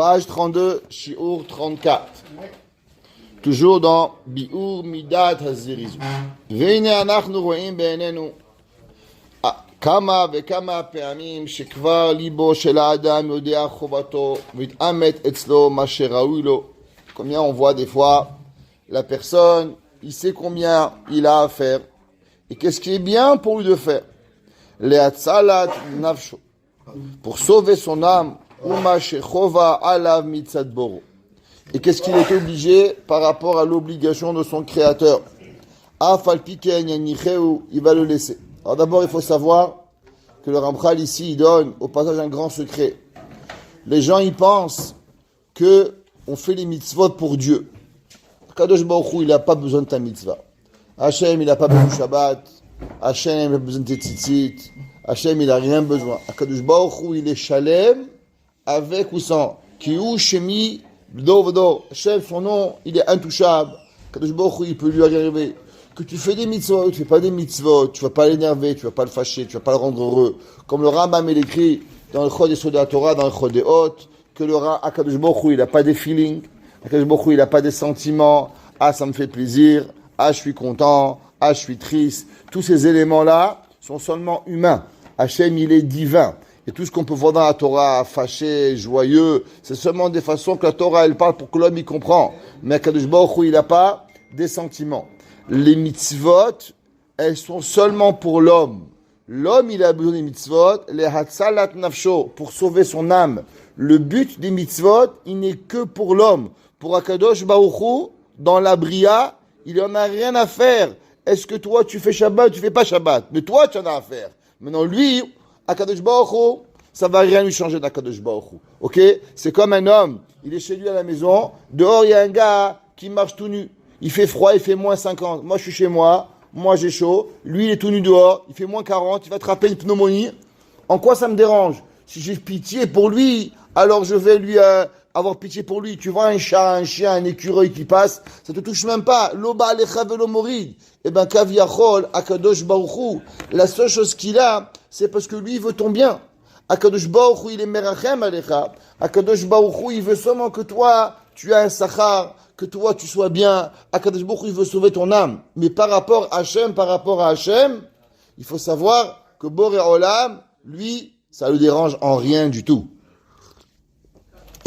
Page 32, Shiur 34. Toujours dans Bi'ur Midat Hazirizu. Veine anachnu ro'im be'enenu. כמה וכמה פעמים שכבר ליבו של האדם יודע חובתו מתעמת אצלו מה שראוי לו. Combien on voit des fois la personne, il sait combien il a à faire et qu'est-ce qui est bien pour lui de faire. Le'atzalat nafsho, pour sauver son âme, uma shechova alav mitzad boro. Et qu'est-ce qu'il est obligé par rapport à l'obligation de son créateur. Afal piken yanicheu, il va le laisser. Alors d'abord, il faut savoir que le Ramchal ici, il donne au passage un grand secret. Les gens, ils pensent que on fait les mitzvot pour Dieu. Kadosh Baruch Hu, il n'a pas besoin de ta mitzvah. Hachem, il n'a pas besoin de Shabbat. Hachem, il n'a pas besoin de tes tzitzit. Hachem, il n'a rien besoin. Kadosh Baruch Hu, il est shalem avec ou sans. Kihu Shemi Bdo Vdo. Hachem, son nom, il est intouchable. Kadosh Baruch Hu, il peut lui arriver. Que tu fais des mitzvot, tu fais pas des mitzvot, tu vas pas l'énerver, tu vas pas le fâcher, tu vas pas le rendre heureux. Comme le Rambam il écrit dans le Chod Yesod HaTorah, dans le Chod Deot, que le Akadosh Baruch Hu, il a pas des feelings, Akadosh Baruch Hu, il a pas des sentiments. Ah, ça me fait plaisir. Ah, je suis content. Ah, je suis triste. Tous ces éléments-là sont seulement humains. Hachem, il est divin. Et tout ce qu'on peut voir dans la Torah, fâché, joyeux, c'est seulement des façons que la Torah, elle parle pour que l'homme y comprend. Mais Akadosh Baruch Hu, il a pas des sentiments. Les mitzvot, elles sont seulement pour l'homme. L'homme, il a besoin des mitzvot, les hatzalat nafsho, pour sauver son âme. Le but des mitzvot, il n'est que pour l'homme. Pour Akadosh Baruch Hu, dans la bria, il en a rien à faire. Est-ce que toi, tu fais Shabbat, tu fais pas Shabbat? Mais toi, tu en as à faire. Maintenant, lui, Akadosh Baruch Hu, ça va rien lui changer d'Akadosh Baruch Hu. Ok? C'est comme un homme, il est chez lui à la maison, dehors, il y a un gars qui marche tout nu. Il fait froid, il fait moins 50. Moi, je suis chez moi. Moi, j'ai chaud. Lui, il est tout nu dehors. Il fait moins 40. Il va attraper une pneumonie. En quoi ça me dérange? Si j'ai pitié pour lui, alors je vais lui avoir pitié pour lui. Tu vois un chat, un chien, un écureuil qui passe, ça te touche même pas. Loba alecha velo morid. Eh ben, kaviachol, akadosh baruch Hu. La seule chose qu'il a, c'est parce que lui, il veut ton bien. Akadosh baruch Hu, il est merachem alecha. Akadosh baruch Hu, il veut seulement que toi, tu as un sachar, que toi tu sois bien. Akadosh Baruch Hu, il veut sauver ton âme. Mais par rapport à Hachem, il faut savoir que Boré Olam, lui, ça le dérange en rien du tout.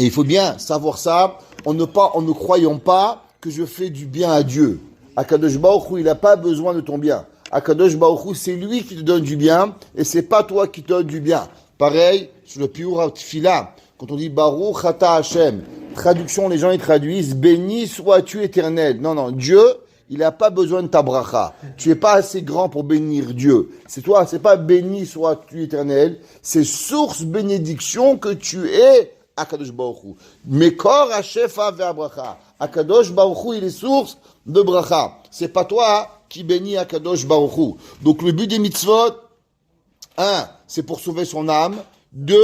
Et il faut bien savoir ça, en ne croyant pas que je fais du bien à Dieu. Akadosh Baruch Hu, il n'a pas besoin de ton bien. Akadosh Baruch Hu, c'est lui qui te donne du bien, et c'est pas toi qui te donne du bien. Pareil, sur le Piur Tfila, quand on dit Baruch Ata Hachem, traduction, les gens ils traduisent béni sois-tu éternel. Non, Dieu, il n'a pas besoin de ta bracha. Tu es pas assez grand pour bénir Dieu. C'est toi, c'est pas béni sois-tu éternel, c'est source bénédiction que tu es Akadosh Baruch Hu. Mekor Hashefa ve'abracha. Akadosh Baruch Hu, il est source de bracha. C'est pas toi qui bénis Akadosh Baruch Hu. Donc le but des mitzvot, 1, c'est pour sauver son âme. 2,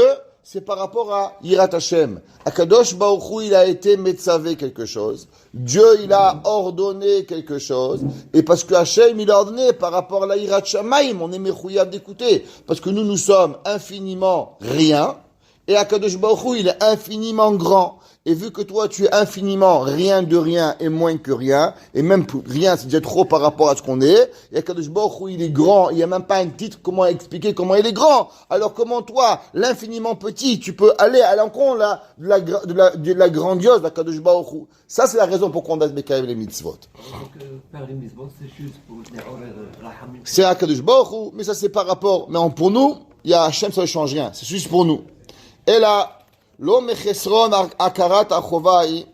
c'est par rapport à Yirat Hashem. Akadosh Baruch Hu, il a été metzavé quelque chose. Dieu, il a ordonné quelque chose. Et parce que Hashem, il a ordonné par rapport à la Yirat Shamayim, on est mechouyav d'écouter. Parce que nous sommes infiniment rien. Et Akadosh Baruch Hu, il est infiniment grand. Et vu que toi, tu es infiniment rien de rien et moins que rien, et même rien, c'est déjà trop par rapport à ce qu'on est, et Akadosh Baruch Hu, il est grand, il n'y a même pas un titre, comment expliquer comment il est grand. Alors comment toi, l'infiniment petit, tu peux aller à l'encontre de la grandiose d'Akadosh Baruch Hu. Ça, c'est la raison pour qu'on doit se les mitzvot. Donc, faire les mitzvot, c'est juste pour la hamid. C'est Akadosh Baruch Hu, mais ça, c'est par rapport. Mais pour nous, il y a Hachem, ça ne change rien. C'est juste pour nous. Et là, l'homme mechesron akarat achovai,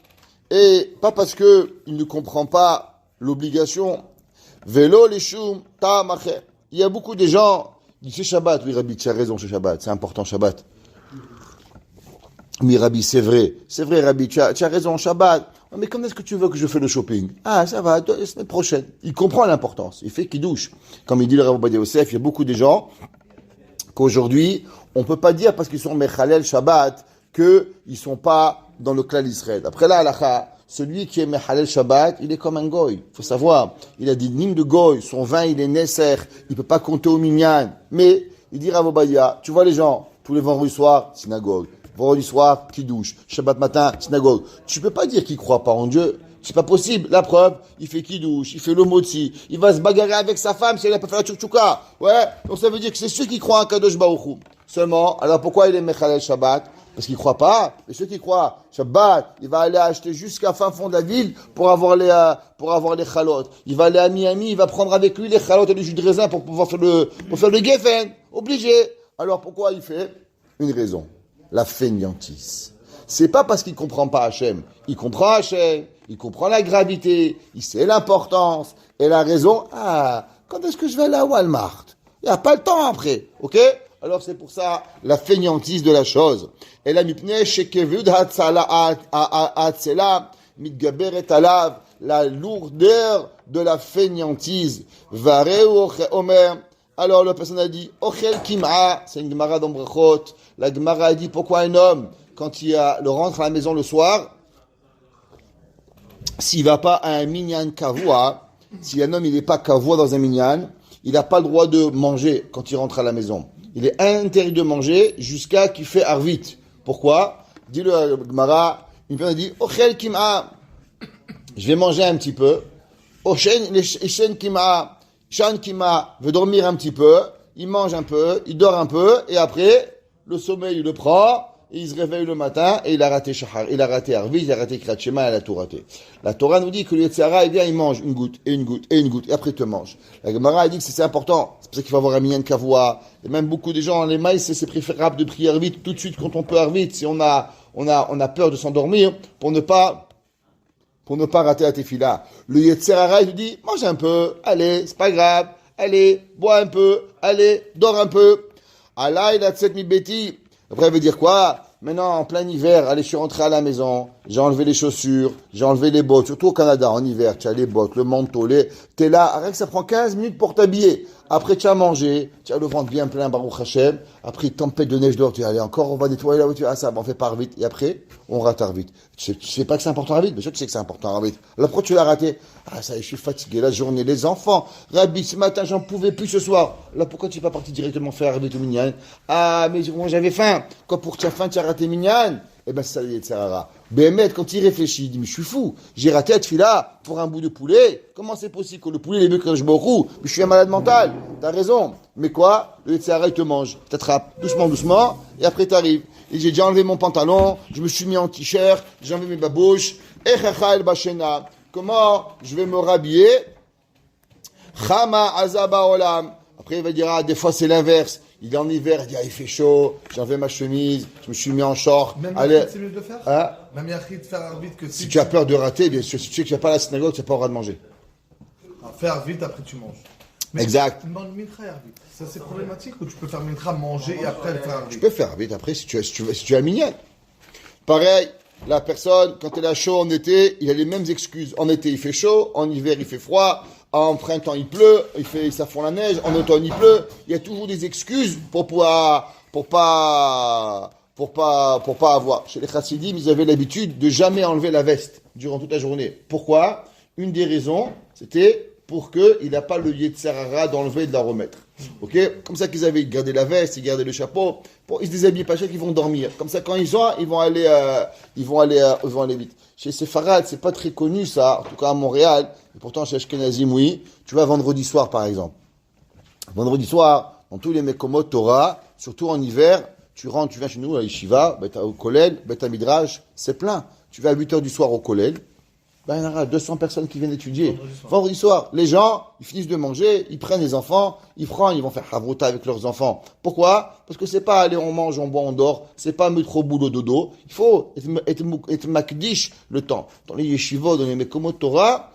et pas parce que il ne comprend pas l'obligation. Velo lishum ta'amacher. Il y a beaucoup de gens qui disent Shabbat. Oui, Rabbi, tu as raison, c'est Shabbat. C'est important, Shabbat. Oui, Rabbi, c'est vrai, Rabbi, tu as raison, Shabbat. Mais quand est-ce que tu veux que je fasse le shopping? Ah, ça va, la semaine prochaine. Il comprend l'importance. Il fait qu'il douche. Comme il dit le Rav Ovadia Yosef, il y a beaucoup de gens qu'aujourd'hui, on peut pas dire parce qu'ils sont Mechalel Shabbat qu'ils sont pas dans le clan d'Israël. Après là, celui qui est Mechalel Shabbat, il est comme un goy. Il faut savoir, il a dit Nim de goy, son vin il est Nesser, il peut pas compter au minyan. Mais, il dit Rav Ovadia, tu vois les gens, tous les vendredis soirs, synagogue. vendredi soir, kidouche, Shabbat matin, synagogue. Tu peux pas dire qu'il croit pas en Dieu. C'est pas possible. La preuve, il fait kidouche, il fait le motzi, il va se bagarrer avec sa femme si elle peut faire la tchoukchouka. Ouais. Donc ça veut dire que c'est ceux qui croient en Kadosh Baruch Hu. Seulement, alors pourquoi il est Mechalel Shabbat? Parce qu'il croit pas. Et ceux qui croient, Shabbat, il va aller acheter jusqu'à fin fond de la ville pour avoir les chalotes. Il va aller à Miami, il va prendre avec lui les chalotes et les jus de raisin pour pouvoir faire le geffen. Obligé. Alors pourquoi il fait? Une raison. La fainéantise. C'est pas parce qu'il comprend pas Hachem. Il comprend Hachem, il comprend la gravité, il sait l'importance. Et la raison, quand est-ce que je vais aller à Walmart? Il n'y a pas le temps après, ok? Alors c'est pour ça la fainéantise de la chose. Et la mipnei shekevud hatzala hatzela mitgaberet alav, la lourdeur de la fainéantise. Vareu omer. Alors la personne a dit ochel kim'a, c'est une gemara dans Brachot. La gemara a dit pourquoi un homme quand il rentre à la maison le soir, s'il va pas à un minyan kavua, si un homme il n'est pas kavua dans un minyan, il n'a pas le droit de manger quand il rentre à la maison. Il est interdit de manger jusqu'à qu'il fait arvit. Pourquoi? Dis-le à Gemara, une personne dit ochel kim'a, je vais manger un petit peu. Oshen kim'a, shan kim'a veut dormir un petit peu, il mange un peu, il dort un peu, et après, le sommeil il le prend, et il se réveille le matin, et il a raté Shahar, il a raté Arvit, il a raté Krat Shema, il a tout raté. La Torah nous dit que le Yetzirah, eh bien, il mange une goutte, et une goutte, et une goutte, et après il te mange. La Gemara a dit que c'est important, c'est pour ça qu'il faut avoir un minyan kavua, et même beaucoup de gens, les maïs, c'est préférable de prier Arvit tout de suite quand on peut Arvit, si on a peur de s'endormir, pour ne pas rater la tefila. Le Yetzirah, il nous dit, mange un peu, allez, c'est pas grave, allez, bois un peu, allez, dors un peu. Allah, il a tset mi beti. Après, il veut dire quoi? Maintenant, en plein hiver, allez, je suis rentré à la maison, j'ai enlevé les chaussures, j'ai enlevé les bottes, surtout au Canada, en hiver, tu as les bottes, le manteau, t'es là, arrête que ça prend 15 minutes pour t'habiller. Après, tu as mangé, tu as le ventre bien plein, Baruch Hashem. Après, tempête de neige dehors, tu dis, allez, encore, on va nettoyer la voiture. Ça, on fait pas vite. Et après, on rate vite. Tu sais pas que c'est important à vite? Bien sûr, tu sais que c'est important à vite. Alors, pourquoi tu l'as raté? Ça y est, je suis fatigué, la journée, les enfants. Rabbi, ce matin, j'en pouvais plus ce soir. Là, pourquoi tu n'es pas parti directement faire vite au minyan? Mais moi, j'avais faim. Quand pour que tu as faim, tu as raté minyan? Eh ben, ça y est, Tsarara. Béhémet, quand il réfléchit, il dit, mais je suis fou. J'ai raté la tefila pour un bout de poulet. Comment c'est possible que le poulet, il est mieux que je m'en mais je suis un malade mental. T'as raison. Mais quoi? Le Tsarara, il te mange. T'attrape doucement, doucement, et après t'arrives. Et j'ai déjà enlevé mon pantalon, je me suis mis en t-shirt, j'ai enlevé mes babouches. Echacha el bashena. Comment je vais me rhabiller? Chama azaba olam. Après, il va dire, des fois, c'est l'inverse. Il est en hiver, il dit, il fait chaud, j'ai enlevé ma chemise, je me suis mis en short. Même allez, c'est mieux de faire? Même Yachid, faire vite que si tu as peur de rater, bien sûr, si tu sais que tu n'as pas la synagogue, tu n'as pas le droit de manger. Faire vite, après tu manges. Mais exact. Mincha, ça c'est problématique ou tu peux faire Mincha, manger et après faire vite? Tu peux faire vite après si tu as minyan. Pareil, la personne, quand elle a chaud en été, il a les mêmes excuses. En été, il fait chaud, en hiver, il fait froid. En printemps, il pleut, ça fond la neige, en automne, il pleut. Il y a toujours des excuses pour pas avoir. Chez les chassidim, ils avaient l'habitude de jamais enlever la veste durant toute la journée. Pourquoi? Une des raisons, c'était pour qu'il n'a pas le Yetzirah d'enlever et de la remettre. Ok? Comme ça qu'ils avaient gardé la veste, ils gardaient le chapeau. Ils se déshabillent pas cher qu'ils vont dormir. Comme ça, quand ils vont aller vite. Chez Sepharad, c'est pas très connu ça, en tout cas à Montréal. Et pourtant, chez Ashkenazim, oui. Tu vas vendredi soir, par exemple. Vendredi soir, dans tous les Mekomot Torah, surtout en hiver, tu rentres, tu viens chez nous à Yeshiva, au Kollel, à Midrash, c'est plein. Tu vas à 8h du soir au Kollel, il y en aura 200 personnes qui viennent étudier. Vendredi soir, les gens, ils finissent de manger, ils prennent les enfants, ils vont faire Havruta avec leurs enfants. Pourquoi? Parce que c'est pas aller, on mange, on boit, on dort, c'est pas mettre au boulot dodo. Il faut être makdish le temps. Dans les yeshivot, dans les mekomot Torah,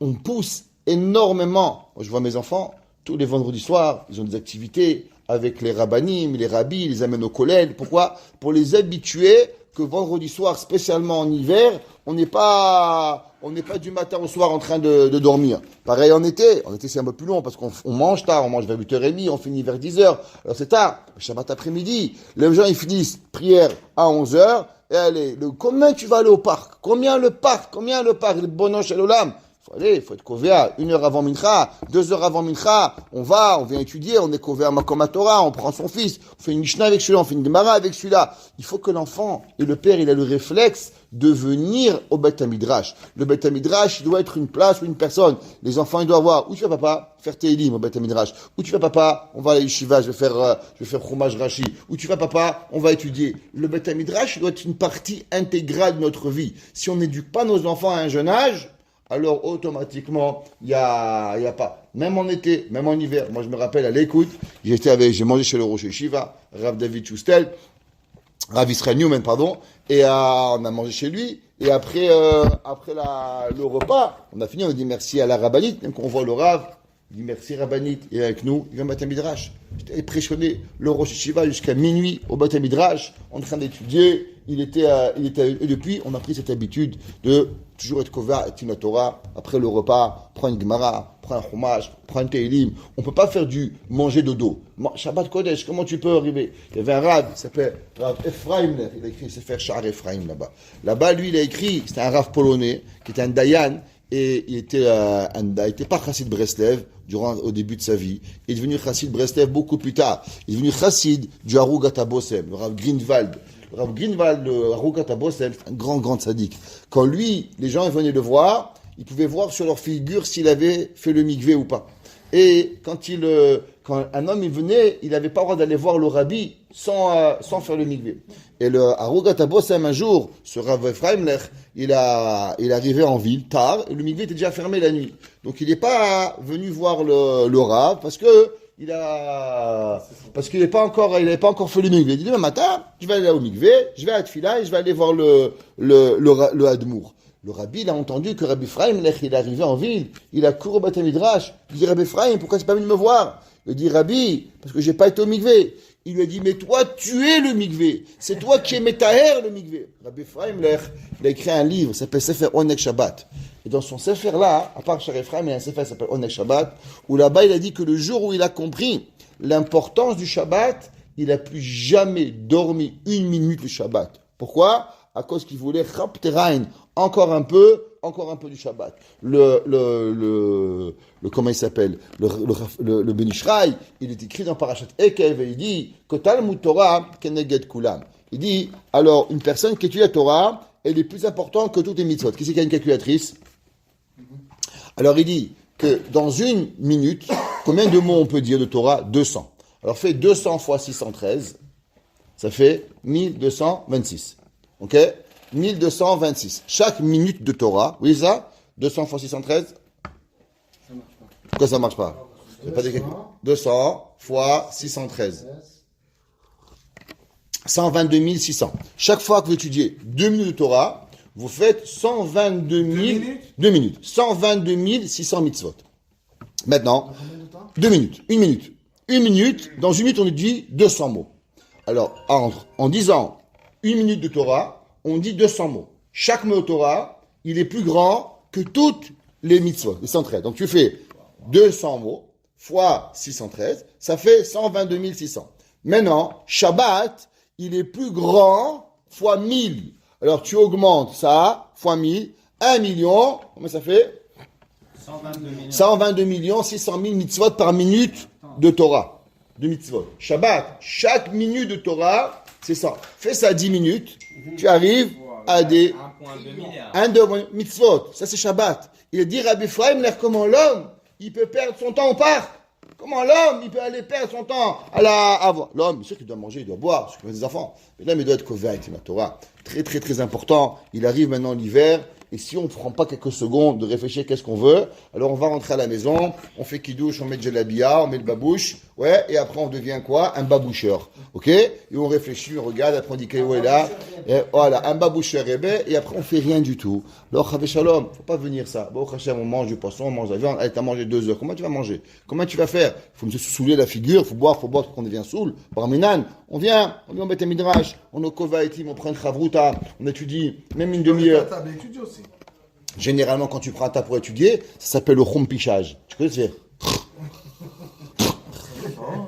on pousse énormément. Moi, je vois mes enfants, tous les vendredis soirs, ils ont des activités avec les rabbanim, les rabbis, ils les amènent au collège. Pourquoi? Pour les habituer que vendredi soir, spécialement en hiver, on n'est pas du matin au soir en train de dormir. Pareil en été c'est un peu plus long parce qu'on mange tard, on mange vers 8h30, on finit vers 10h. Alors c'est tard, le Shabbat après-midi, les gens ils finissent prière à 11h, et allez, combien tu vas aller au parc? Combien le parc, le bonosh et l'olam? faut aller, il faut être kovéa 1 heure avant Mincha, 2 heures avant Mincha, on vient étudier, on est kovéa Makom Torah, on prend son fils, on fait une Mishnah avec celui-là, on fait une Gemara avec celui-là. Il faut que l'enfant et le père, il a le réflexe de venir au Beth Midrash. Le Beth Midrash, il doit être une place ou une personne. Les enfants, ils doivent voir, où tu vas papa? Faire Teilim au Beth Midrash. Où tu vas papa? On va à la yeshiva, je vais faire fromage Rashi. Où tu vas papa? On va étudier. Le Beth Midrash doit être une partie intégrale de notre vie. Si on n'éduque pas nos enfants à un jeune âge, alors automatiquement, il y a pas. Même en été, même en hiver. Moi, je me rappelle à l'écoute, j'ai mangé chez le Rosh Yeshiva, Rav David Chustel, Rav Israel Newman, pardon, et on a mangé chez lui, et après le repas, on a fini, on a dit merci à la rabbinite, même quand on voit le Rav, il dit merci rabbinite, et avec nous, il vient au Beth Midrash. J'étais impressionné, le Rosh Yeshiva jusqu'à minuit au Beth Midrash, en train d'étudier, et depuis, on a pris cette habitude de toujours être kova et une Torah, après le repas, prendre une Gemara, prendre un fromage, prendre un Teilim. On ne peut pas faire du manger dodo. Shabbat Kodesh, comment tu peux arriver? Il y avait un Rav, il s'appelle Rav Ephraim, il a écrit Sefer Sha'ar Ephraim là-bas. Là-bas, lui, il a écrit, c'était un Rav polonais, qui était un Dayan, et il était pas chassid Breslev au début de sa vie. Il est devenu chassid Breslev beaucoup plus tard. Il est devenu chassid du Harugat Bosem, le Rav Greenwald. Rav Greenwald, le Harugat Bosem, c'est un grand tzaddik. Quand lui, les gens venaient le voir, ils pouvaient voir sur leur figure s'il avait fait le mikvé ou pas. Et quand un homme il venait, il n'avait pas le droit d'aller voir le rabbi sans faire le mikvé. Et le Harugat Bosem, un jour, ce Rav Ephraimler, il arrivait en ville tard, et le mikvé était déjà fermé la nuit. Donc il n'est pas venu voir le Rav parce qu'il n'avait pas encore fait le mikvé. Il dit demain matin, je vais aller au mikvé, je vais à Tfila et je vais aller voir le Hadmour. Le rabbi, il a entendu que Rabbi Ephraim, il est arrivé en ville, il a couru au Beth Midrash. Il dit Rabbi Ephraim, pourquoi c'est pas venu me voir? Il dit Rabbi, parce que j'ai pas été au mikvé. Il lui a dit, mais toi, tu es le mikvé. C'est toi qui es Metaher, le mikvé. Rabbi Ephraim, il a écrit un livre, ça s'appelle Sefer Oneg Shabbat. Et dans son Sefer là, à part Shar Ephraim, il y a un Sefer qui s'appelle Oneg Shabbat, où là-bas, il a dit que le jour où il a compris l'importance du Shabbat, il n'a plus jamais dormi 1 minute le Shabbat. Pourquoi? À cause qu'il voulait Chapterain, encore un peu du Shabbat. Comment il s'appelle? Le Ben Ishraï, il est écrit dans Parashat Ekev et il dit Kotal Torah keneged kulam. Il dit alors une personne qui étudie la Torah, elle est plus importante que toutes les mitzvot. Qui c'est qui a une calculatrice? Alors il dit que dans 1 minute, combien de mots on peut dire de Torah? 200. Alors fait 200 fois 613, ça fait 1226. Ok? 1226. Chaque minute de Torah, oui ça? 200 fois 613? Ça marche pas. Pourquoi ça marche pas? 200 fois 613. 122 600. Chaque fois que vous étudiez 2 minutes de Torah, vous faites 122 000... 2 minutes. 122 600 mitzvot. Maintenant, 2 minutes. 1 minute. 1 minute, dans 1 minute, on dit 200 mots. Alors, en disant 1 minute de Torah, on dit 200 mots. Chaque mot de Torah, il est plus grand que toutes les mitzvot, les 113. Donc tu fais 200 mots fois 613, ça fait 122 600. Maintenant, Shabbat, il est plus grand fois 1000. Alors tu augmentes ça fois 1000, 1 million, comment ça fait? 122 millions 600 000 mitzvot par minute de Torah, de mitzvot. Shabbat, chaque minute de Torah, c'est ça. Fais ça 10 minutes, tu arrives à des 1,2 mitzvot. Ça, c'est Shabbat. Il a dit Rabbi Ephraim, comment l'homme, il peut perdre son temps au parc? Comment l'homme, il peut aller perdre son temps à voir? L'homme, bien sûr qu'il doit manger, il doit boire, c'est des enfants. Mais l'homme, il doit être couvert avec la Torah. Très, très, très important. Il arrive maintenant l'hiver. Et si on ne prend pas quelques secondes de réfléchir qu'est-ce qu'on veut, alors on va rentrer à la maison, on fait kidouche, on met le djellabia, on met le babouche, ouais, et après on devient quoi? Un baboucheur, ok? Et on réfléchit, on regarde, après on dit qu'est-ce est là, et voilà, un baboucheur et après on fait rien du tout. Alors, Chavé Shalom, faut pas venir ça. Bon, Hachem, on mange du poisson, on mange de la viande, allez, t'as mangé 2 heures, comment tu vas manger? Comment tu vas faire? Faut me saouler la figure, faut boire qu'on devient saoul. Barminan, on vient au Beth Midrash, on est au Kovaïtim, on prend une chavruta, on étudie, même une demi-heure. Généralement, quand tu prends un tas pour étudier, ça s'appelle le chompichage. Tu connais ce faire?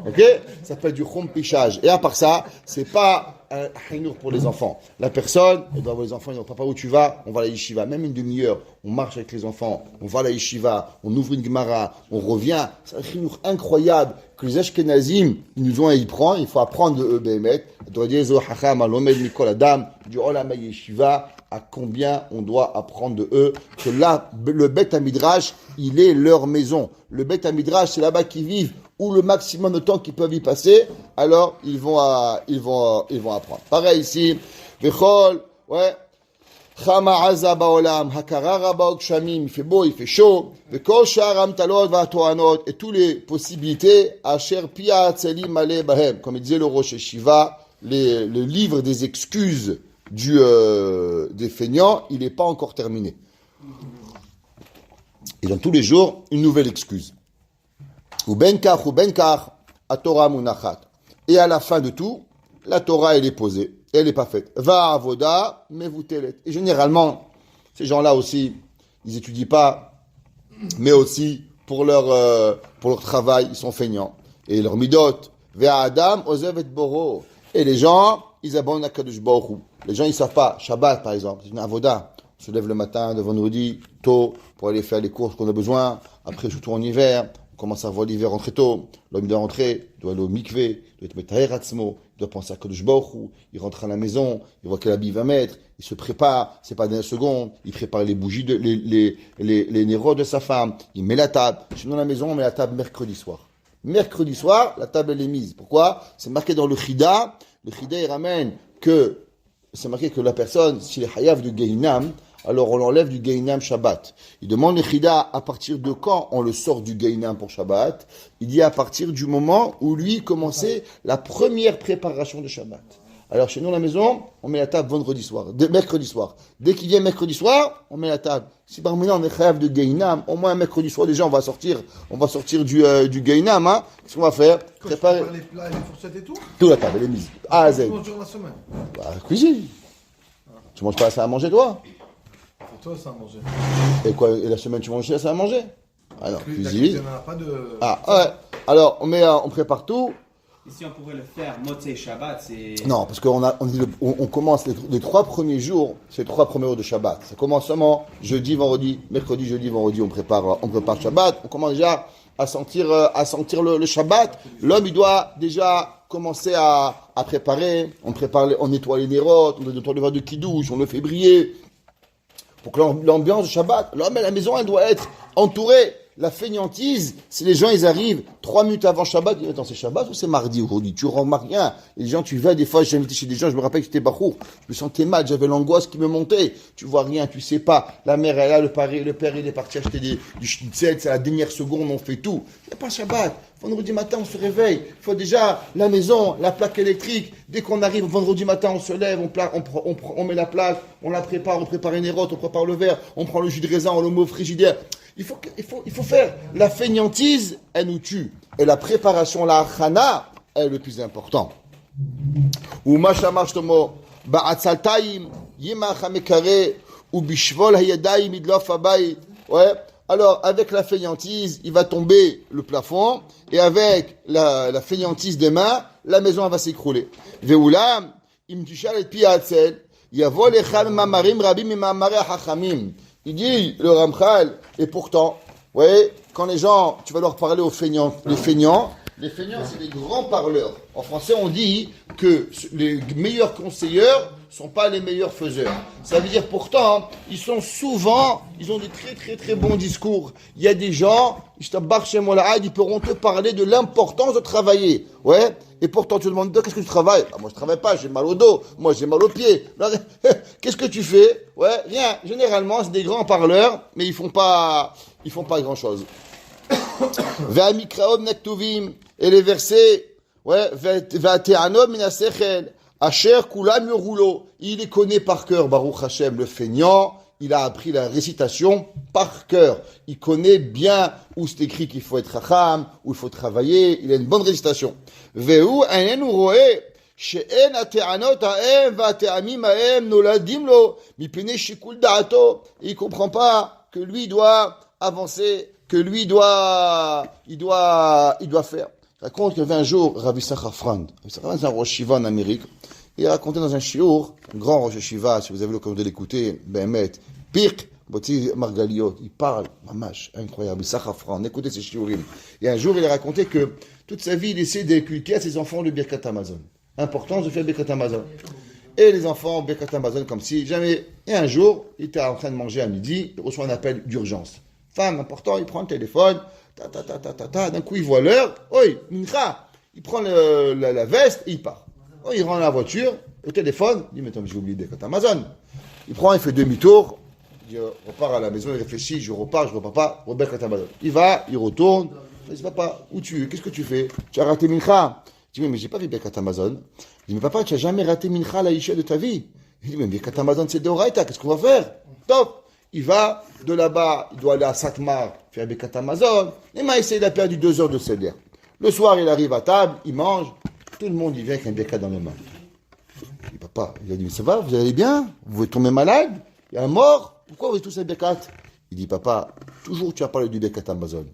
Ok? Ça s'appelle du chompichage. Et à part ça, c'est pas un chinour pour les enfants. La personne, elle doit voir les enfants, ils disent, papa, où tu vas? On va à la yeshiva. Même une demi-heure, on marche avec les enfants, on va à la yeshiva, on ouvre une gemara, on revient. C'est un chinour incroyable que les Ashkenazim, ils nous ont à y prendre. Il faut apprendre de eux, Béhémet. Il doit dire, Zohacham, Alomed, Mikol Adam, du Olama Yeshiva, à combien on doit apprendre de eux. Que là, le Beth Midrash, il est leur maison. Le Beth Midrash, c'est là-bas qu'ils vivent, ou le maximum de temps qu'ils peuvent y passer, alors ils vont apprendre. Pareil ici, Vechol, ouais, Chama Aza Baolam, Hakara Rabba Okshamim, il fait beau, il fait chaud, Vekol Sharam Talot Vatoanot, et toutes les possibilités, Asher Pia Atzelim Male Bahem, comme il disait le Rosh Yeshiva, le livre des excuses des feignants, il n'est pas encore terminé. Ils ont tous les jours une nouvelle excuse. Ou benkar, à Torah munachat. Et à la fin de tout, la Torah, elle est posée. Elle n'est pas faite. Va avoda, mais vous telet. Et généralement, ces gens-là aussi, ils étudient pas, mais aussi pour leur travail, ils sont feignants. Et leur midot, vea adam, ozev et boro. Et les gens, ils abandonnent à Kadosh Baruch Hu. Les gens, ils savent pas. Shabbat, par exemple, c'est une avoda. On se lève le matin, le vendredi, tôt, pour aller faire les courses qu'on a besoin. Après, surtout en hiver, on commence à voir l'hiver rentrer tôt. L'homme doit rentrer, il doit aller au mikvé, il doit être metaher atzmo, il doit penser à Kadosh Baruch Hu. Il rentre à la maison, il voit quel habit il va mettre, il se prépare, c'est pas dernière seconde, il prépare les bougies, les néros de sa femme, il met la table. Chez nous, dans la maison, on met la table mercredi soir. Mercredi soir, la table, elle est mise. Pourquoi? C'est marqué dans le Chida. Le Chida, il ramène que, c'est marqué que la personne, s'il est hayav du Gehinam, alors on l'enlève du Gehinam Shabbat. Il demande le Chida à partir de quand on le sort du Gehinam pour Shabbat. Il dit à partir du moment où lui commençait la première préparation de Shabbat. Alors chez nous à la maison, on met la table mercredi soir. Dès qu'il vient mercredi soir, on met la table. Si parmi nous on est chayav de Gehinam, au moins mercredi soir déjà on va sortir du Gehinam. Hein. Qu'est-ce qu'on va faire? Préparer les plats et les fourchettes et tout. Toute la table, elle est mise. A à Z. Tu manges durant la semaine. Cuisine. Tu manges pas ça à manger toi? C'est toi ça à manger. Et quoi? Et la semaine tu manges ça à manger? Ah non, cuisine. Il n'y en a pas de... Ah ouais. Alors on prépare tout. Ici, on pourrait le faire Motzei Shabbat, c'est... Non, parce on commence les 3 premiers jours, c'est les 3 premiers jours de Shabbat. Ça commence seulement jeudi, vendredi, mercredi, jeudi, vendredi, on prépare Shabbat. On commence déjà à sentir le Shabbat. L'homme, il doit déjà commencer à préparer. On nettoie les nérotes, on nettoie le verre de kidouche, on le fait briller. Pour que l'ambiance de Shabbat, l'homme à la maison, elle doit être entourée. La fainéantise, si les gens ils arrivent 3 minutes avant Shabbat, ils disent attends c'est Shabbat ou c'est mardi aujourd'hui? Tu remarques rien. Et les gens tu vas des fois, j'ai invité chez des gens, je me rappelle que j'étais bachour, je me sentais mal, j'avais l'angoisse qui me montait. Tu vois rien, tu sais pas. La mère elle est là, le père il est parti acheter du schnitzel, c'est à la dernière seconde, on fait tout. Il n'y a pas Shabbat. Vendredi matin on se réveille. Il faut déjà la maison, la plaque électrique. Dès qu'on arrive vendredi matin on se lève, on met la plaque, on la prépare, on prépare une érote, on prépare le verre, on prend le jus de raisin, on le met au frigidaire. Il faut faire. La fainéantise, elle nous tue. Et la préparation, la achana, est le plus important. Ou mashamash tomo, ba'atzaltaim, yimach hamekare, ou bishvol hayadaim idlof abayit. Ouais. Alors, avec la fainéantise, il va tomber le plafond, et avec la fainéantise des mains, la maison va s'écrouler. Ve'ulam, im tishal et pi'atzel, yavol echad mamarim rabim mimamare hachamim. Il dit, le Ramchal, et pourtant, vous voyez, quand les gens, tu vas leur parler aux feignants, les feignants, c'est des grands parleurs. En français, on dit que les meilleurs conseillers sont pas les meilleurs faiseurs. Ça veut dire pourtant, ils ont des très très très bons discours. Il y a des gens, ils pourront te parler de l'importance de travailler. Ouais. Et pourtant, tu demandes, qu'est-ce que tu travailles? Moi, je travaille pas, j'ai mal au dos. Moi, j'ai mal aux pieds. Qu'est-ce que tu fais? Ouais, rien. Généralement, c'est des grands parleurs, mais ils font pas grand-chose. Et les versets, ouais, Asher kulam rouleau. Il les connaît par cœur, Baruch Hashem, le feignant. Il a appris la récitation par cœur. Il connaît bien où c'est écrit qu'il faut être chacham, où il faut travailler. Il a une bonne récitation. Veu anenu roe she'en ate'anot ha'em va'te'amim ha'em noladim lo mipnei shikul da'ato. Il comprend pas que lui doit avancer, que lui il doit faire. Raconte que 20 jours, Rabbi Sachar Frand, c'est un rosh shiva en Amérique, Il racontait dans un shiur, un grand Rosh Hashiva, si vous avez l'occasion de l'écouter, Behemet, Pirk, Boti Margaliot, il parle, mamash, incroyable, Sachafran, écoutez ces shiurim. Et un jour, il a raconté que toute sa vie, il essaie d'inculquer à ses enfants le Birkat Hamazon. Importance de faire Birkat Hamazon. Et les enfants, Birkat Hamazon, comme si jamais. Et un jour, il était en train de manger à midi, il reçoit un appel d'urgence. Femme, important, il prend le téléphone, d'un coup, il voit l'heure, oi, mincha, il prend la veste et il part. Oh, il rentre dans la voiture, au téléphone, il dit, mais attends, j'ai oublié Birkat Hamazon. Il prend, il fait demi-tour, il repart à la maison, il réfléchit, je repars pas, Birkat Hamazon. Il va, il retourne, il dit, papa, qu'est-ce que tu fais? Tu as raté mincha. Il dit, mais j'ai pas fait Birkat Hamazon. Il dit, mais papa, tu n'as jamais raté mincha la isha de ta vie. Il dit, mais Birkat Hamazon, c'est de Oraïta, qu'est-ce qu'on va faire? Top. Il va de là-bas, il doit aller à Satmar, faire Birkat Hamazon. Et Maïsé, il a perdu 2 heures de seder. Le soir, il arrive à table, il mange. Tout le monde, il vient avec un Birkat dans les mains. Il dit, papa, il a dit, mais ça va, vous allez bien? Vous tombez malade? Il y a un mort? Pourquoi vous êtes tous un Birkat? Il dit, papa, toujours tu as parlé du Birkat Hamazon.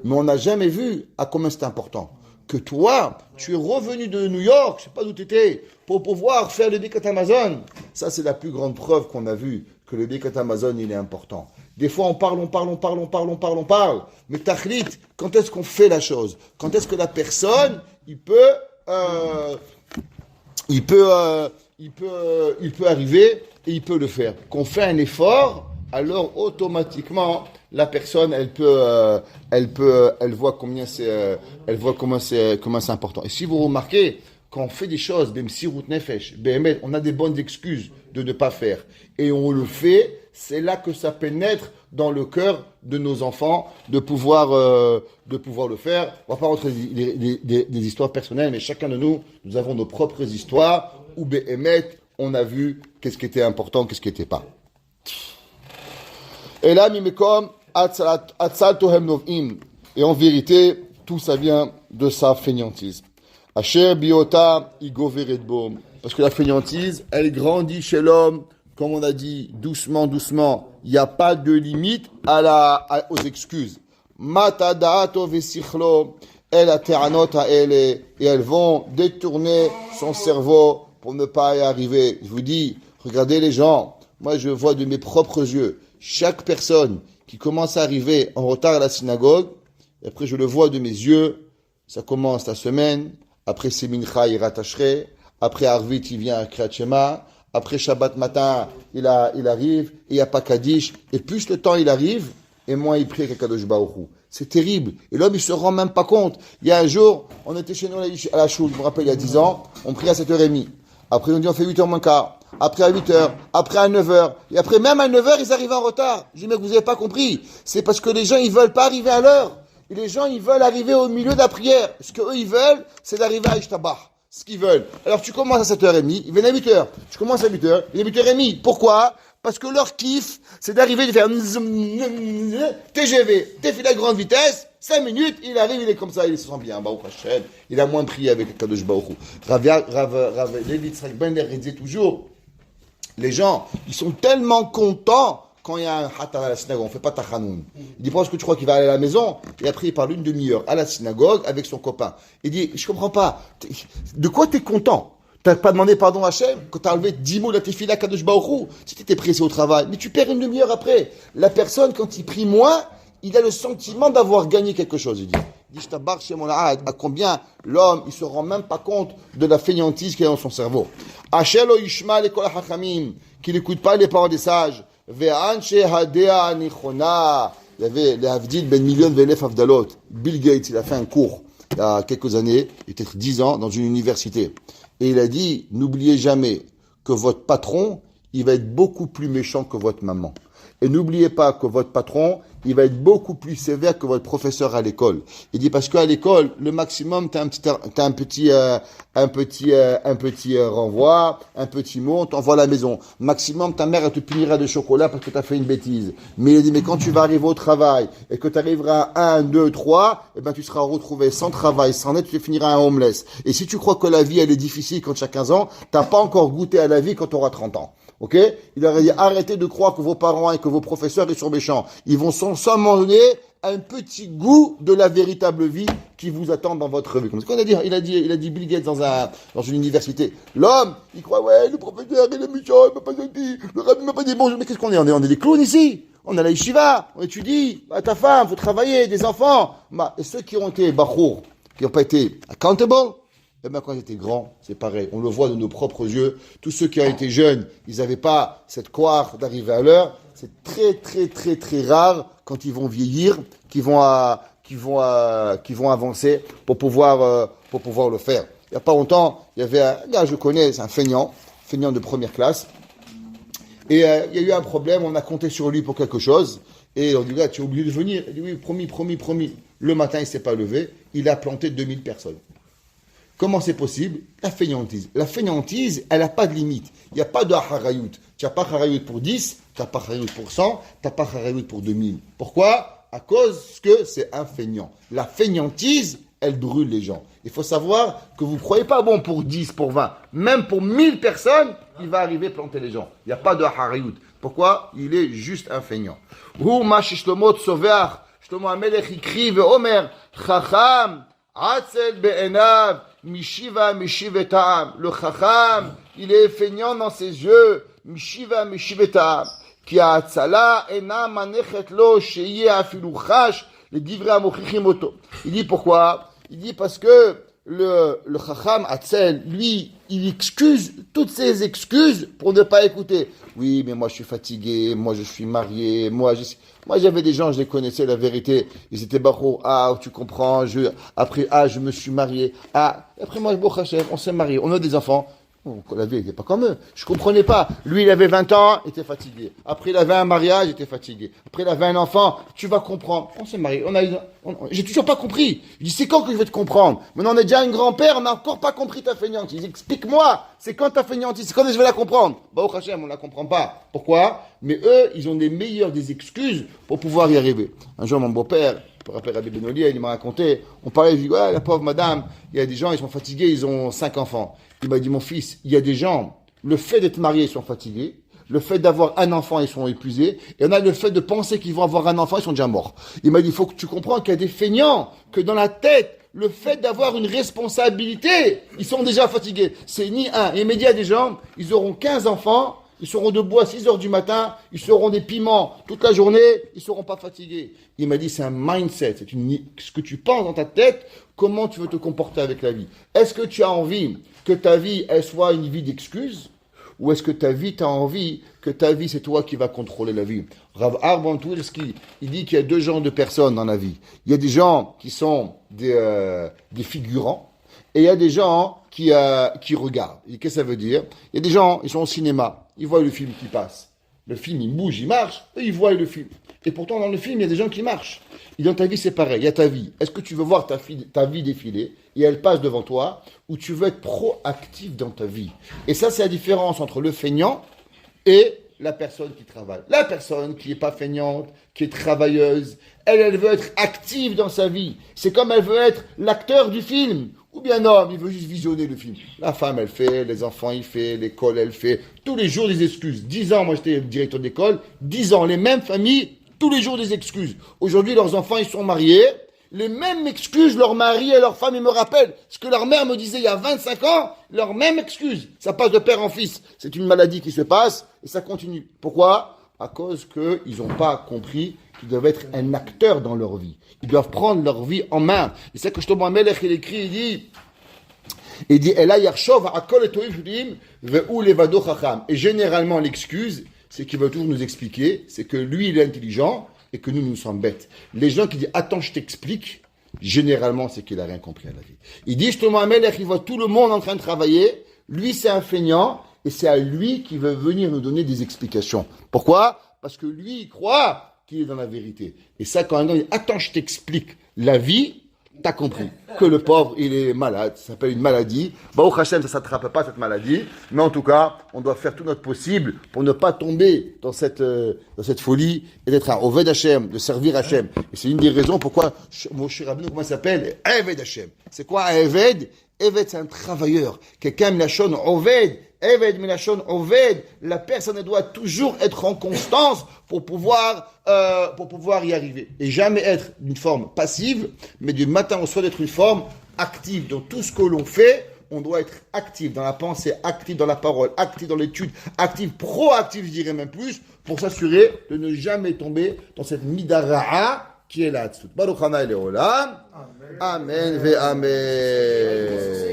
Mais on n'a jamais vu à combien c'est important. Que toi, tu es revenu de New York, je ne sais pas d'où tu étais, pour pouvoir faire le Birkat Hamazon. Ça, c'est la plus grande preuve qu'on a vue que le Birkat Hamazon, il est important. Des fois, on parle. Mais tachlit, quand est-ce qu'on fait la chose? Quand est-ce que la personne, il peut arriver et il peut le faire. Qu'on fait un effort, alors automatiquement, la personne, elle voit combien c'est important. Et si vous remarquez, quand on fait des choses, même si route nefesh, on a des bonnes excuses de ne pas faire. Et on le fait, c'est là que ça pénètre dans le cœur de nos enfants de pouvoir le faire. On va pas rentrer des histoires personnelles, mais chacun de nous avons nos propres histoires où on a vu qu'est-ce qui était important, qu'est-ce qui n'était pas. Et là, mimekom, atzal tohem novim. Et en vérité, tout ça vient de sa fainéantise. Asher biota igoveretbo. Parce que la fainéantise, elle grandit chez l'homme, comme on a dit, doucement. Il n'y a pas de limite aux excuses. Matadaato vesichlo, el ateranot haele. Et elles vont détourner son cerveau pour ne pas y arriver. Je vous dis, regardez les gens. Moi, je vois de mes propres yeux. Chaque personne qui commence à arriver en retard à la synagogue, et après je le vois de mes yeux, ça commence la semaine, après c'est Mincha, il rattacherait, après Arvit, il vient à Kriyat Shema, après Shabbat matin, il arrive, et il n'y a pas Kaddish, et plus le temps il arrive, et moins il prie avec Kadosh Baruch Hu. C'est terrible. Et l'homme, il se rend même pas compte. Il y a un jour, on était chez nous à la choule, je me rappelle, il y a 10 ans, on prie à 7h30. Après, on dit, on fait 8h moins quart. Après à 8h, après à 9h, et après même à 9h, ils arrivent en retard. Je dis, mais vous n'avez pas compris. C'est parce que les gens, ils veulent pas arriver à l'heure. Et les gens, ils veulent arriver au milieu de la prière. Ce qu'eux, ils veulent, c'est d'arriver à Ishtabah. Ce qu'ils veulent. Alors, tu commences à 7h30, ils viennent à 8h. Tu commences à 8h, il est 8h30. Pourquoi? Parce que leur kiff, c'est d'arriver, de faire TGV, défilé à grande vitesse, 5 minutes, il arrive, il est comme ça, il se sent bien, Baruch Hashem, il a moins prié avec Kadosh Baruch Hu. Rav Levi Tzrak Ben il disait toujours, les gens, ils sont tellement contents quand il y a un hatar à la synagogue, on ne fait pas tachanoun. Il dit, parce que tu crois qu'il va aller à la maison, et après il parle une demi-heure à la synagogue avec son copain. Il dit, je comprends pas, de quoi tu es content? T'as pas demandé pardon à Hachem quand t'as enlevé 10 mots de la tefila Kadosh Baruch Hu, si t'étais pressé au travail. Mais tu perds une demi-heure après. La personne, quand il prie moins, il a le sentiment d'avoir gagné quelque chose. Il dit, je t'abarre chez mon à combien l'homme, il se rend même pas compte de la fainéantise qu'il y a dans son cerveau. Hachelo Ishma le kol hachamim, qui n'écoute pas les paroles des sages. Ve'anche hadea nichona. Il y avait les Havdil ben million ve'elef avdalot. Bill Gates, il a fait un cours il y a quelques années, peut-être 10 ans, dans une université. Et il a dit, n'oubliez jamais que votre patron, il va être beaucoup plus méchant que votre maman. Et n'oubliez pas que votre patron, il va être beaucoup plus sévère que votre professeur à l'école. Il dit parce qu'à l'école, le maximum, t'as un petit renvoi, un petit mot, on t'envoie à la maison. Maximum, ta mère, elle te punira de chocolat parce que t'as fait une bêtise. Mais il dit, mais quand tu vas arriver au travail et que tu arriveras à 1, 2, 3, eh ben, tu seras retrouvé sans travail, sans aide, tu finiras un homeless. Et si tu crois que la vie, elle est difficile quand tu as 15 ans, t'as pas encore goûté à la vie quand tu auras 30 ans. Ok? Il aurait dit, arrêtez de croire que vos parents et que vos professeurs, ils sont méchants. Ils vont sans moment donné, un petit goût de la véritable vie qui vous attend dans votre vie. Comme ce qu'on a dit, il a dit Bill Gates dans une université. L'homme, il croit, ouais, le professeur, il est méchant, il m'a pas dit, le rabbi m'a pas dit bonjour. Mais qu'est-ce qu'on est? On est des clowns ici. On est à la yeshiva, on étudie, ta femme, faut travailler, des enfants. Et ceux qui ont été bachour, qui n'ont pas été accountable, et bien quand ils étaient grands, c'est pareil. On le voit de nos propres yeux. Tous ceux qui ont été jeunes, ils n'avaient pas cette coire d'arriver à l'heure. C'est très, très, très, très rare quand ils vont vieillir, qu'ils vont avancer pour pouvoir le faire. Il n'y a pas longtemps, il y avait un gars, je connais, c'est un feignant de première classe. Et il y a eu un problème, on a compté sur lui pour quelque chose. Et on dit, gars, tu es obligé de venir. Il dit, oui, promis. Le matin, il ne s'est pas levé. Il a planté 2000 personnes. Comment c'est possible? La fainéantise. La fainéantise, elle n'a pas de limite. Il n'y a pas de harayout. Tu n'as pas harayout pour 10, tu n'as pas harayout pour 100, tu n'as pas harayout pour 2000. Pourquoi? À cause que c'est un feignant. La fainéantise, elle brûle les gens. Il faut savoir que vous ne croyez pas bon pour 10, pour 20. Même pour 1000 personnes, il va arriver à planter les gens. Il n'y a pas de harayout. Pourquoi? Il est juste un feignant. Shlomo HaMelech écrit Omer Chacham Atzel Be'enav Mishiva Mishivetam. Le Chacham, il est feignant dans ses yeux. Mishiva Mishivetam. Ki Atzala ena manechet lo sheye afilu chash le divrei amochichim oto. Il dit pourquoi? Il dit parce que le Chacham Atzel, lui, il excuse toutes ses excuses pour ne pas écouter. Oui, mais moi je suis fatigué, moi je suis marié, moi j'avais des gens, je les connaissais, la vérité. Ils étaient barreaux, tu comprends, après, je me suis marié. Après moi, on s'est marié, on a des enfants. La vie n'était pas comme eux. Je comprenais pas. Lui, il avait 20 ans, il était fatigué. Après, il avait un mariage, il était fatigué. Après, il avait un enfant. Tu vas comprendre. On s'est marié. J'ai toujours pas compris. Je dis, c'est quand que je vais te comprendre? Maintenant, on est déjà un grand-père, on n'a encore pas compris ta feignante. Il dit, explique-moi. C'est quand ta feignante? C'est quand je vais la comprendre? Au Hachem, on la comprend pas. Pourquoi? Mais eux, ils ont des excuses pour pouvoir y arriver. Un jour, mon beau-père, je me rappelle Rabbi Benoli, il m'a raconté, on parlait, il dit, ouais, la pauvre madame, il y a des gens, ils sont fatigués, ils ont 5 enfants. Il m'a dit, mon fils, il y a des gens, le fait d'être mariés, ils sont fatigués. Le fait d'avoir un enfant, ils sont épuisés. Et on a le fait de penser qu'ils vont avoir un enfant, ils sont déjà morts. Il m'a dit, il faut que tu comprennes qu'il y a des feignants, que dans la tête, le fait d'avoir une responsabilité, ils sont déjà fatigués. C'est ni un. Et il m'a dit à des gens, ils auront 15 enfants, ils seront debout à 6 heures du matin, ils seront des piments toute la journée, ils seront pas fatigués. Il m'a dit, c'est un mindset, ce que tu penses dans ta tête, comment tu veux te comporter avec la vie. Est-ce que tu as envie que ta vie, elle soit une vie d'excuses? Ou est-ce que ta vie, tu as envie que ta vie, c'est toi qui vas contrôler la vie? Rav Arban Twilski, il dit qu'il y a 2 genres de personnes dans la vie. Il y a des gens qui sont des figurants, et il y a des gens qui regardent. Et qu'est-ce que ça veut dire? Il y a des gens, ils sont au cinéma, ils voient le film qui passe. Le film, il bouge, il marche, et ils voient le film. Et pourtant, dans le film, il y a des gens qui marchent. Et dans ta vie, c'est pareil. Il y a ta vie. Est-ce que tu veux voir ta vie défiler et elle passe devant toi, ou tu veux être proactif dans ta vie? Et ça, c'est la différence entre le feignant et la personne qui travaille. La personne qui n'est pas feignante, qui est travailleuse, elle veut être active dans sa vie. C'est comme elle veut être l'acteur du film. Ou bien non, il veut juste visionner le film. La femme, elle fait, les enfants, il fait, l'école, elle fait. Tous les jours, des excuses. 10 ans, moi j'étais directeur d'école, 10 ans, les mêmes familles, tous les jours des excuses. Aujourd'hui, leurs enfants, ils sont mariés. Les mêmes excuses, leur mari et leur femme, ils me rappellent ce que leur mère me disait il y a 25 ans, leurs mêmes excuses. Ça passe de père en fils. C'est une maladie qui se passe et ça continue. Pourquoi? À cause qu'ils n'ont pas compris qu'ils doivent être un acteur dans leur vie. Ils doivent prendre leur vie en main. Et c'est que Shlomo HaMelech, il écrit, il dit, Ela yarshov ha'akol etoivim ve'u levado chacham. Et généralement, l'excuse, c'est qu'il veut toujours nous expliquer, c'est que lui, il est intelligent et que nous sommes bêtes. Les gens qui disent, attends, je t'explique, généralement, c'est qu'il n'a rien compris à la vie. Il dit, Shlomo HaMelech, il voit tout le monde en train de travailler, lui, c'est un feignant, et c'est à lui qui veut venir nous donner des explications. Pourquoi? Parce que lui, il croit qu'il est dans la vérité. Et ça, quand un gars dit, attends, je t'explique la vie, t'as compris que le pauvre, il est malade, ça s'appelle une maladie. Baruch Hashem, ça ne s'attrape pas, cette maladie, mais en tout cas, on doit faire tout notre possible pour ne pas tomber dans cette folie et d'être un Oved Hashem, de servir Hashem. Et c'est une des raisons pourquoi mon cher Rabbeinu, comment il s'appelle? Eved Hashem. C'est quoi un Eved? Eved, c'est un travailleur. Quelqu'un me lachonne Oved, Eved Minashon Oved, la personne doit toujours être en constance pour pouvoir y arriver. Et jamais être d'une forme passive, mais du matin au soir d'être une forme active. Dans tout ce que l'on fait, on doit être actif dans la pensée, actif dans la parole, actif dans l'étude, actif, proactif, je dirais même plus, pour s'assurer de ne jamais tomber dans cette midara'a qui est là. Baruch Hana Leolam. Amen ve amen.